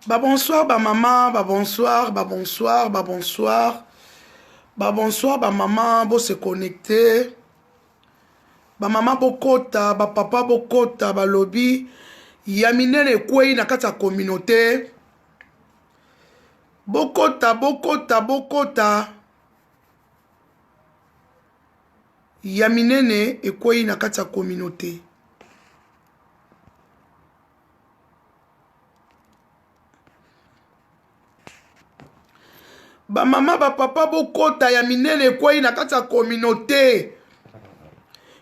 Bah bonsoir, bah maman, bah bonsoir, bah bonsoir, bah bonsoir. Bah bonsoir, bah maman, bo se connecter. Bah maman bokota, bah papa bokota, bah lobby. Yaminene kwei na kati ya communauté. Bokota, bokota, bokota. Yaminene ekwei na kati ya communauté. Ba mama ba papa bokota ya minene kwei na kati ya communauté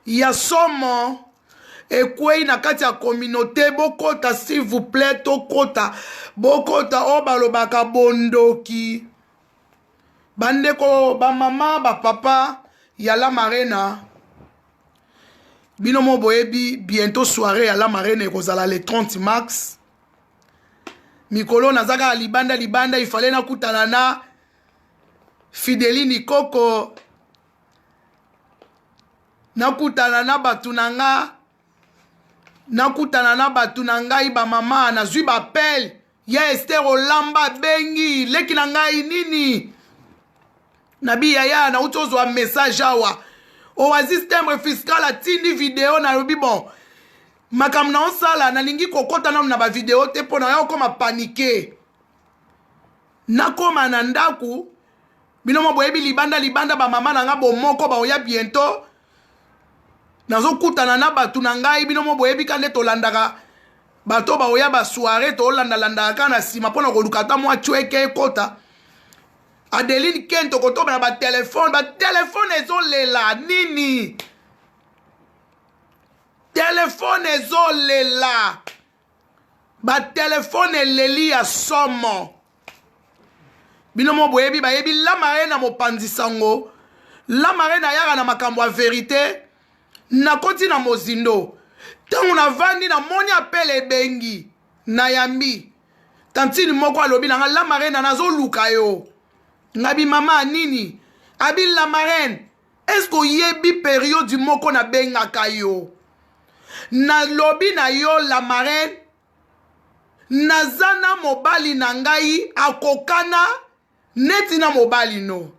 ya somo ekwei na kati ya communauté bokota s'il vous plaît tokota bokota o balobaka bondoki bandeko ba mama ba papa ya la marena bino mo boyebi bientôt soirée ya la marena ekozala le 30 mars mikolo nazaka libanda il fallait nakutana na Fideline Koko nakutana na batu nanga nakutana na batu nanga iba mama nazwi bapel ya Esther Olamba bengi leki na ngai nini nabi yaya na utozwa message awa owazi système fiscal atindi video na lobi bon makam na osala nalingi kokota na ba video te pona ya okoma paniquer nakoma na ndaku bino mo boyebi libanda ba mama nanga bomoko ba oya bientôt nazo kutana na batu na ngai bino mo boyebi kande tolandaka bato ba oya ba soirée to landa kana sima pona ko lukata mwa chweke ekota Adeline Kento kotoba na ba téléphone ezolela nini téléphone ezolela ba téléphone eleli ya somo bino mo boyebi bayebi la marena mopanzi sango la marena yaka na makambo ya vérité na koti na mozindo tango na vandi na moni apele bengi na yambi tantini moko alobi na nga la marena nazo luka yo ngabi mama nini abi la marene est-ce que yebi période moko na bengaka yo na lobi na yo la marene nazana mobali na ngai akokana neti na mobali no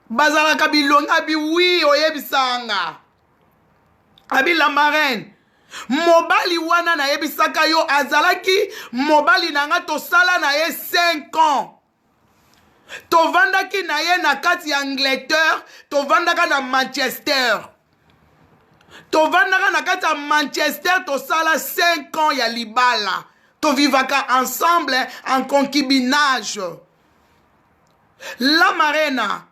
bazalaka bilonga bi wi oyebisanga abi la marraine mobali wana na yebisaka yo azalaki mobali nanga tosala na ye 5 ans tovandaki na ye na kati ya Angleterre tovandaka na Manchester tovandaka na kati ya Manchester tosala 5 ans ya libala tovivaka ensemble en concubinage la marena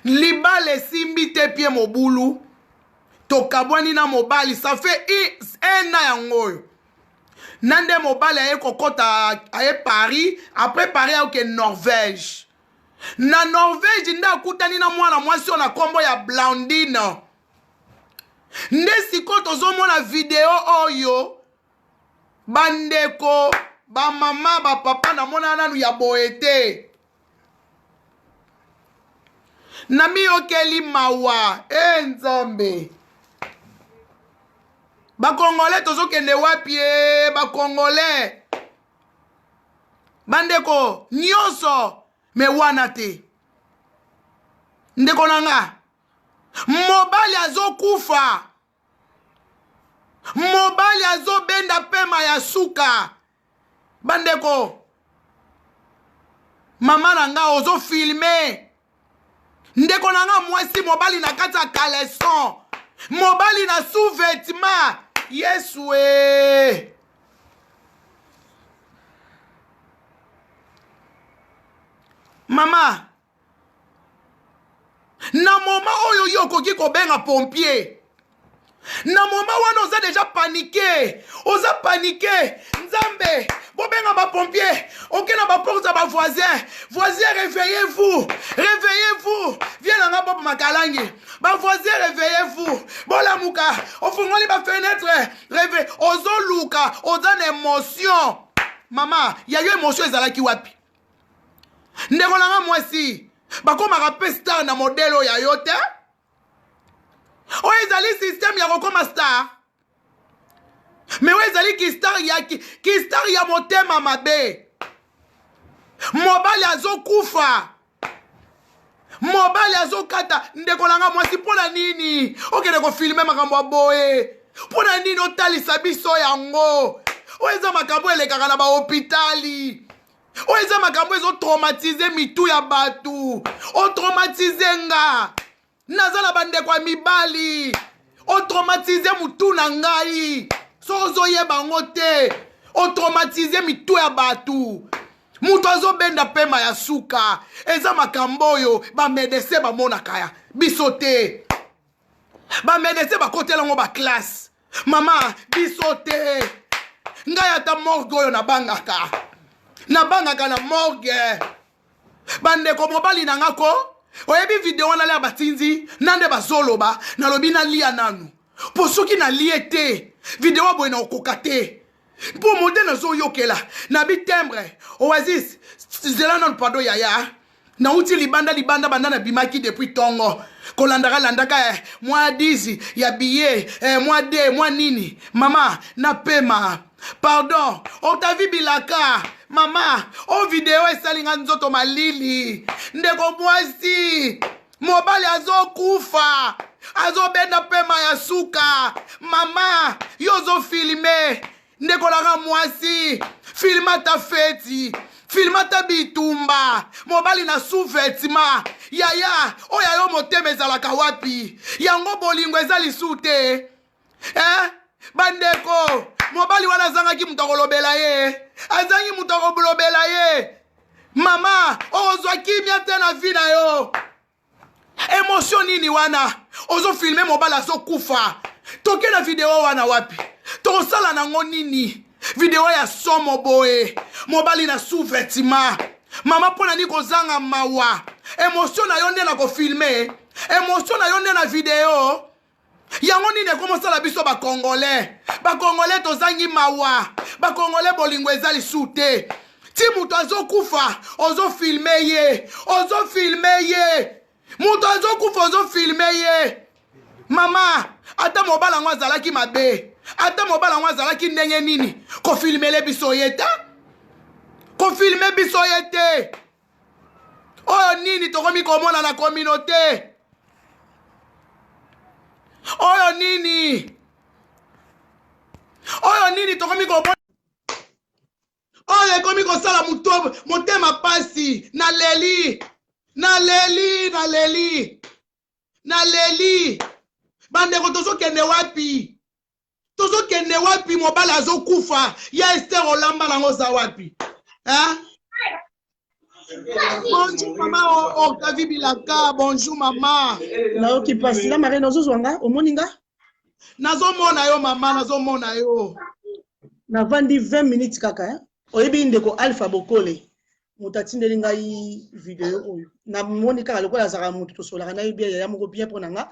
libale simbi te pie mobulu tokabwani na mobali ça fait 1 an yangoyo nande mobali aye kokota aye Paris après Paris aye Norvège na Norvège nda kutani na mwana mwasi na kombo ya Blandine nde siko tozomona video oyo bandeko ba mama ba papa na mona nanu ya boete Nami okeli mawa nzambe bakongole tozokende wapi bakongole bandeko nyonso me wana te ndeko nanga mobali azokufa mobali azobenda pema ya suka bandeko mama nanga ozofilme ndeko nanga mwasi mobali na kati ya caleçon mobali na sous-vêtement yesu mama na moma oyo yo koki kobenga pompier na moma wana oza déjà paniqué oza paniqué nzambe bobenga ba pompier okena ba porte ba voisin réveillez-vous viens na ngabo makalangi ba voisin réveillez-vous bola muka ofungoli ba fenêtre réveille ozoluka oza na émotion mama ya yo émotion ezalaki wapi ndeko nanga mwasi bakomaka pe star na modelo ya yo te oyo ezali système ya kokoma star me oyo ezali kistar ya motema mabe mobali azokufa mobali azokata ndeko nanga mwasi mpona nini okende kofilme makambo ya boye mpona nini otalisa biso yango oyo eza makambo elekaka na bahopitali oyo eza makambo ezotraumatize mitu ya bato otraumatize nga naza na bandeko ya mibali otraumatize mutu na ngai so ozoyeba ngo te otraumatize mitu ya bato mutu azobenda pema ya suka eza makambo oyo bamedese bamonaka ya biso te bamedese bakotelango baklasse mama biso te ngai ata morgue oyo nabangaka na morgue bandeko mobali na ngako oyebi video wana lia batinzi nande bazoloba nalobi nalia nanu po soki nalie te video boye na okoka te mpo mode nazoyokela na bitembre oasis zela non pado yaya nauti libanda banda na bimaki depuis tongo landaka mwa 10 ya billet mwa de mwa nini mama na pema pardon otavi bilaka mama o video esalinga nzoto malili ndeko mwasi mobali azokufa azobenda pema ya suka mama yozo filme ndeko langa mwasi filma ta feti filma ta bitumba mobali na sous-vêtement yaya oyo yo motema ezalaka wapi yango bolingo eza lisu te bandeko mobali wana azangaki mutu akolobela ye azangi mutu akolobela ye mama ozwa kimia te na vi na yo emotion nini wana ozofilme mobali azokufa toke na video wana wapi tokosala nango nini video ya somo boye mobali na sous-vêtement mama mpona nini kozanga mawa emotion na yo nde na kofilme emotion na yo nde na video yango nini ekomosala biso bakongolais tozangi mawa bakongolais bolingo eza lisu te ti mutu azokufa ozofilme ye mutu azokufa ozofilme ye mama ata mobala yango azalaki mabe ata mobala yango azalaki ndenge nini kofilmele biso ye ta kofilme biso ye te oyo nini tokomi komona na communauté oyo nini tokomi komona oyo ekomi kosala motema pasi naleli bandeko tozokende wapi mobali azokufa ya Esther olamba nango za wapi bonjour mama Octavie Bilaka bonjour mama naoki pasi la marine ozozwanga omoninga nazomona yo mama nazomona yo navandi 20 minutes kaka oyebi ndeko Alpha Bokole mutatindeli ngai video oyo na moni kaka lokola azaka mutu tosolaka na bien ya moko bien pona nga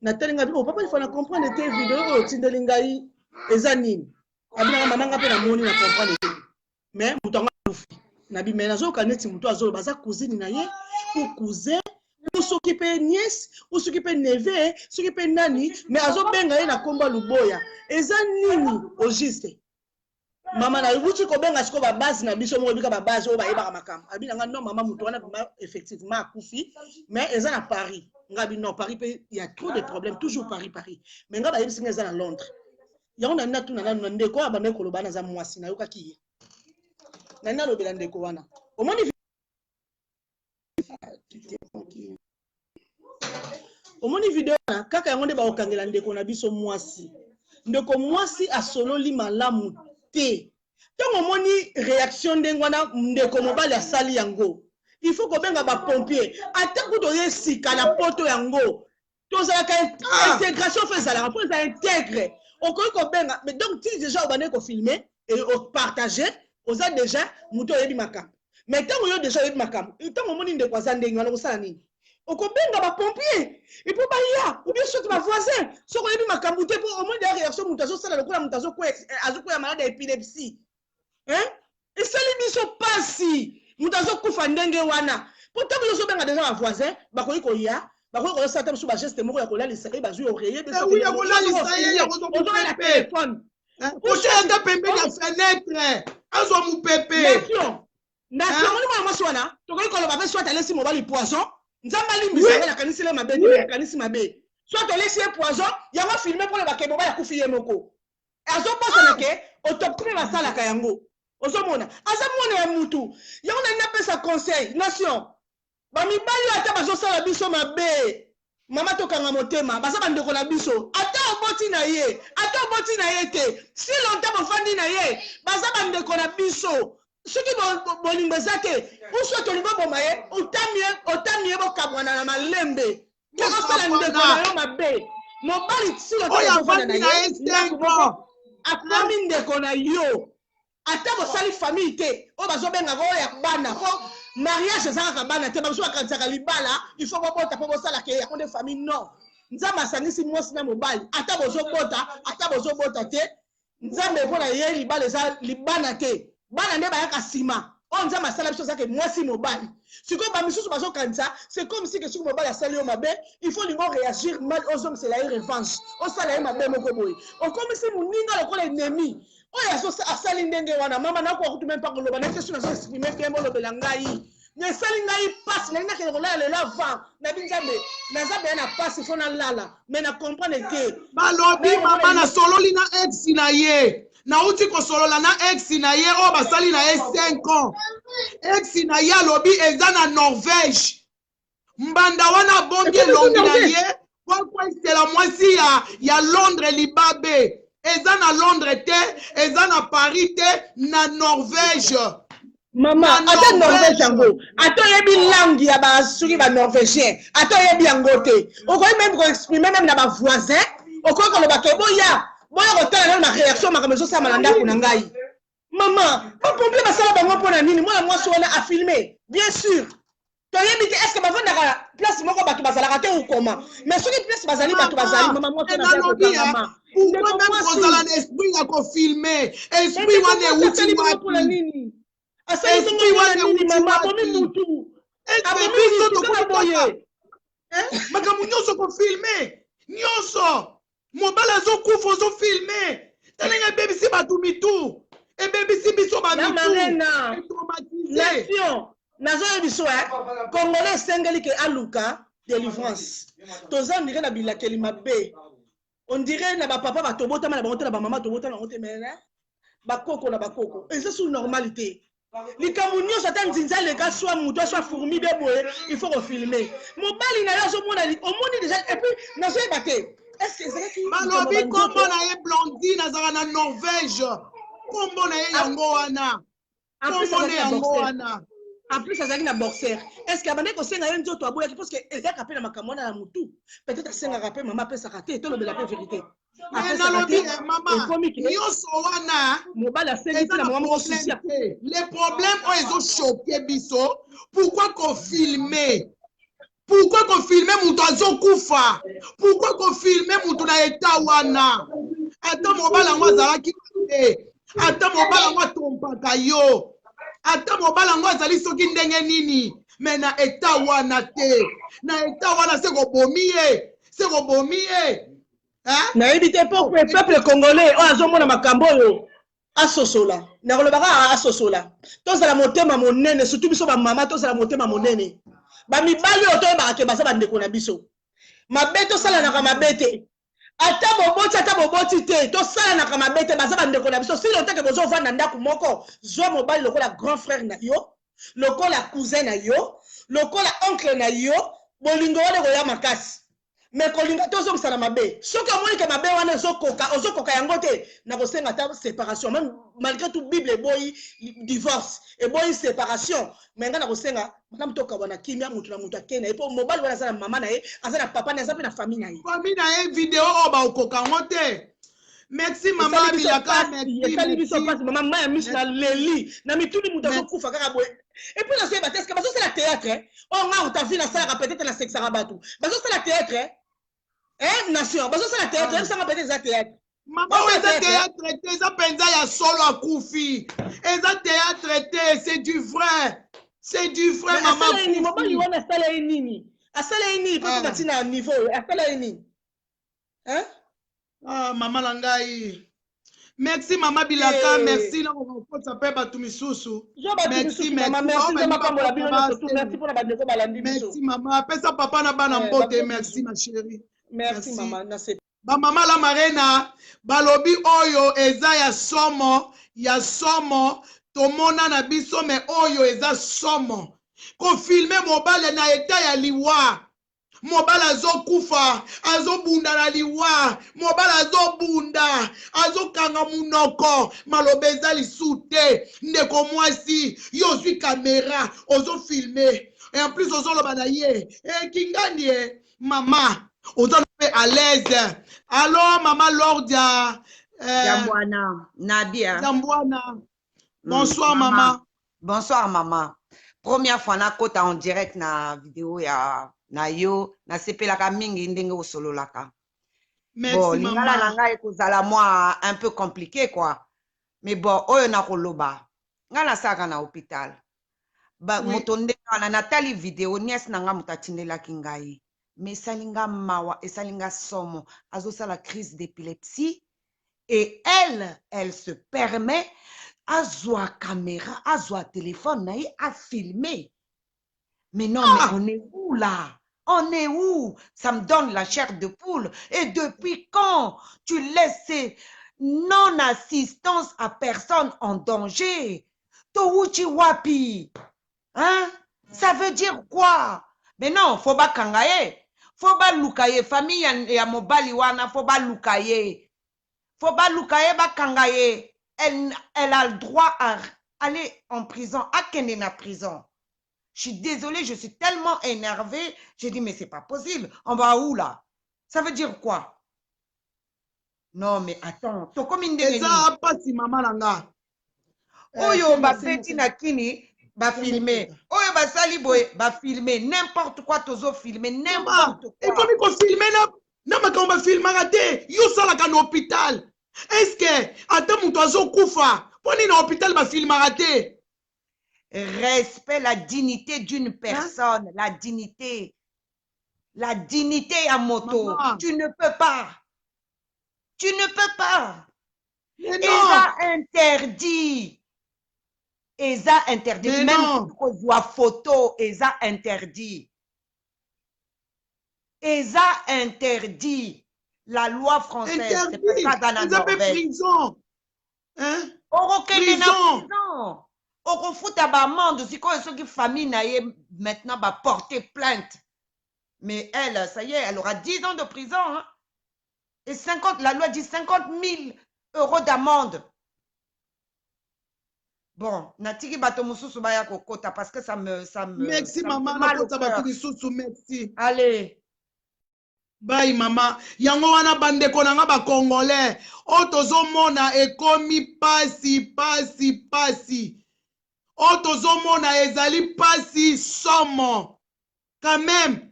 na telinga bi papa il faut na comprendre te video oyo tindeli ngai eza nini abina mama nga pe na moni na comprendre mais mutu anga lufi na bi menazo kaneti mutu azolo baza cousine na ye ou cousin ou s'occuper nièce ou s'occuper neveu s'occuper nani mais azobenga ye na komba luboya eza nini au juste mama na yuti ko benga siko ba base na biso mo bika ba base o ba yeba makambo abina nga non mama mutu wana effectivement akufi mais eza na Paris ngabi non Paris il y a trop de problèmes toujours Paris mais nga ba yebisi nga eza na Londres yango na natu na ndeko abane ko lobana za mwasi na yoka ki na nalo bela ndeko wana omoni video na kaka yango nde ba okangela ndeko na biso mwasi ndeko mwasi asololi malamu te tongo moni réaction ndengwana ndeko mobali asali yango il faut ko benga ba pompier atako to yesika na poto yango to za ka intégration fait ça la pour ça intègre ko benga mais donc tu déjà obane ko filmer et partager oza déjà muto yebi makambo mais tango yo déjà yebi makambo tango moni ndeko za ndengwana ko sala nini okobenga ba pompier et pour baya ou bien surtout ma voisin soko yebi makambo te pour au moins des réactions mutazo sala lokola mutazo ko ya malade d'épilepsie et sali biso pasi mutazo kufa ndenge wana pourtant yo so benga déjà ma voisin bakoyi ko ya bakoyi ko sata biso ba geste moko ya kolali sa ba zui oreiller biso oui ya kolali sa ya ko na téléphone o cheta pembeni ya fenêtre azo mu pepe Nation moni mwana mwasi wana tokoki koloba pe soit alesi mobali poison nzamba limbisa na kanisi le mabe te kanisi mabe soit alesi poison yango filmer pour le bakebo mobali akufi ye moko azoposa na ke autopsie basalaka yango ozomona aza mwana ya mutu yango na pesa conseil nation bamibali ata bazosala biso mabe mama tokanga motema baza bandeko na biso ata oboti na ye te si longtemps bofandi na ye baza bandeko na biso soki bolingo eza te uso tolingo boma ye otami ye bokabwana na malembe okosala ndeko na yo mabe mobali si longtemps bofanda na ye ndako moko akomi ndeko na yo ata bosali famille te oyo bazobengaka oyo ya bana po mariage ezalaka bana te bamosusu bakanisaka libala il faut bobota mpo bosalaka yango nde famille non nzambe asangisi mwasi na mobali ata bozobota te nzambe mpona ye libala eza libana te bana nde bayaka nsima oyo nzambe asala biso ezaka mwasi mobali sikoyo bamisusu bazokanisa c'est comme si ke soki mobali asali yo mabe il faut lingo réagir mal ozongisela ye revanche osala ye mabe moko boye okomisi moninga lokola ennemi oyo asali ndenge wana mama nakoka kutu meme mpa koloba na tesu nazo exprime bien bolobela ngai nesali ngai pasi nalingi nakende kolala lelo avant nabi nzambe nazambe ya na pasi fo nalala me na comprendre ke balobi mama nasololi na ex na ye nauti kosolola na ex na ye oyo basali na ye 5 ans ex na ye alobi eza na Norvège mbanda wana abombi elongi na ye wakwesela mwasi ya Londres libabe eza na Londres te eza na Paris te na Norvège mama ata Norvège yango ata oyebi langue ya basuki banorvégien ata oyebi yango te okoki meme koexprime meme na bavoisin okoki koloba ke boya kotala nano na réaction makambo ezosala na ndako na ngai mama bapomple basala bango mpo na nini mwana mwasi wana afilme bien sûr toyebi te est ce que bavandaka place moko bato bazalaka te okoma mais soki place bazali bato bazali mama mwasi wana pourquoi même kozala na esprit ya kofilme esprit wana ewuti wapi esprit wana ewuti wapi biso tokoki makambo nyonso kofilme nyonso mobali azokufa ozofilme talenga ebebisi bato mitu ebebisi biso bamitu nation nazoyebi biso congolais esengeli ke aluka délivrance toza ondire na bilakeli mabe ondire na bapapa batobotama na bango te na bamama tobotama bango te mene bakoko na bakoko eza sur normalité likambo nyonso ata nzinza aleka swa moto aswa fourmi be boye il faut kofilme mobali na yo azomona omoni déjà et puis nazoyeba te balobi kombo na ye Blondine azalaka na Norvège kombo na ye yango wana kombo na yango wana en plus azalaki na boxer est ce que abandaki kosenga ye nzoto aboyaki parce que ezalaka mpe na makambo wana na motu peut-être asengaka mpe mama apesaka te tolobela mpe vérité nalobi mama nyonso wana mobali asengi mpe na mama moko susi le problème oyo ezoshoke biso pourquoi kofilme pourquoi kofilme mutu azokufa pourquoi kofilme mutu na eta wana ata mobali yango azalaki te ata mobali yango atompaka yo ata mobali yango azali soki ndenge nini me na eta wana te na eta wana se kobomi ye nayebi te mpo peuple congolais oyo azomona makambo oyo asosola nakolobaka asosola tozala motema monene surtout biso bamama tozala motema monene bamibali oyo toyebaka ke baza bandeko na biso mabe tosalanaka mabe te ata boboti te tosalanaka mabe te baza bandeko na biso sili oteke bozovanda ndako moko zwa mobali lokola grand frère na yo lokola cousin na yo lokola oncle na yo bolingo wana koya makasi me kolinga te ozongisa na mabe soki omoni ke mabe wana ozokoka yango te na kosenga ata séparation même malgré tout bible eboyi divorce eboyi séparation me nga na kosenga makambo tokabwana kimia mutu na mutu akei na ye mpo mobali wana aza na mama na ye aza na papa na ye aza mpe na famille na ye famille na ye video oyo baokoka yango te merci mama bilaka esali biso mpasi mama maya miso na leli na mituni mutu azokufa kaka boye epuis nazoyeba te eske bazosala théâtre oyo nga utavi nasalaka peut-être na sexaka bato bazosala théâtre nation bazosala théâtre ebisanga peut-être eza théâtre mama oyo eza théâtre te eza mpenza ya solo akufi eza théâtre te c'est du vrai mama mobali wana asala ye nini mpo tobati na niveau oyo asala ye nini mama na ngai Merci Mama Bilaka, merci na kokota pe batu misusu. Merci, merci Mama, pesa papa na bana mbote, merci ma chérie. Merci Maman, ba mama la marena balobi oyo eza ya somo tomona na biso me oyo eza somo ko filme mobile na eta ya liwa mobile azokufa azobunda na liwa mobile azobunda azokanga munoko malobe eza lisute ndeko mwasi yo zwi kamera ozo filme et en plus ozoloba na ye kingani mama ozo à l'aise. Allô, Maman Lordia. Jambouana, Nadia. Jambouana. Bonsoir, maman. Bonsoir, maman. Première fois, na kota en direct na vidéo ya na yo, na sepelaka mingi ndenge o solo laka. Merci, bon, maman. Lingala langa ekozala moi un peu compliqué, quoi. Mais bon, oyo na koloba. Ngala saka na hôpital. Ba, oui. Motonde na natali vidéo, nièce nanga mutatindela kingai. Mais salinga mawa et salinga somo azosa la crise d'épilepsie et elle se permet à zoa caméra à zoa téléphone à filmer. Mais non, mais on est où là? On est où? Ça me donne la chair de poule. Et depuis quand tu laisses non-assistance à personne en danger? Touchi wapi? Hein? Ça veut dire quoi? Mais non, faut pas kangaye. Faut pas lukaye. Famille ya mobali wana, faut pas lukaye. Faut pas lukaye ba kangaye. Elle a le droit à aller en prison, à kende na prison. Je suis désolée, je suis tellement énervée. J'ai dit, mais c'est pas possible. On va où là? Ça veut dire quoi? Non, mais attends. To comme une et ça pas si maman langa. Oyo ba feti na kini. Ba filmer. Oyo ba sali boy, ba filmer n'importe quoi tozo filmer n'importe quoi. Et comme il faut filmer na makambo ba filmer raté, yo sala ka na hôpital. Est-ce que ata muto azo kufa, poni na hôpital ba filmer raté? Respect la dignité d'une personne, la dignité à moto. Maman. Tu ne peux pas. Tu ne peux pas. Mais non. Eza interdit. Eza interdit. Mais même non. si on voit photo, Eza interdit. Eza interdit. La loi française. Interdit. Ils appellent prison. Hein? Prison. On refute à Bamande, si quoi ceux qui famille maintenant va porter plainte. Mais elle, ça y est, elle aura 10 ans de prison. Hein? Et 50, la loi dit 50 000 € d'amende. Bon, Natiki Batomusu Subaya Kokota, parce que ça me. Merci, ça maman. Merci. Allez. Bye, maman. Yango wana bandeko nanga ba Congolais. Otozo mona ekomi pasi. Otozomona ezali pasi somo. Quand même,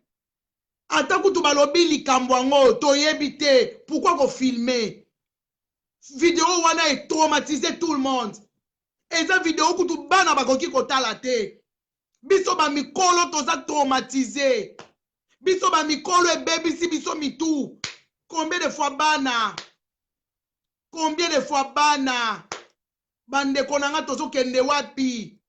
atakutu balobi likambo yango toyebi te. Pourquoi ko filmer? Vidéo wana est traumatisé tout le monde. Eza vidéo kutu bana bakoki kotala te. Biso ba mikolo toza traumatisé. Biso ba mikolo ebebisi biso mitu. Combien de fois bana? Bandeko nanga tozo kende wapi?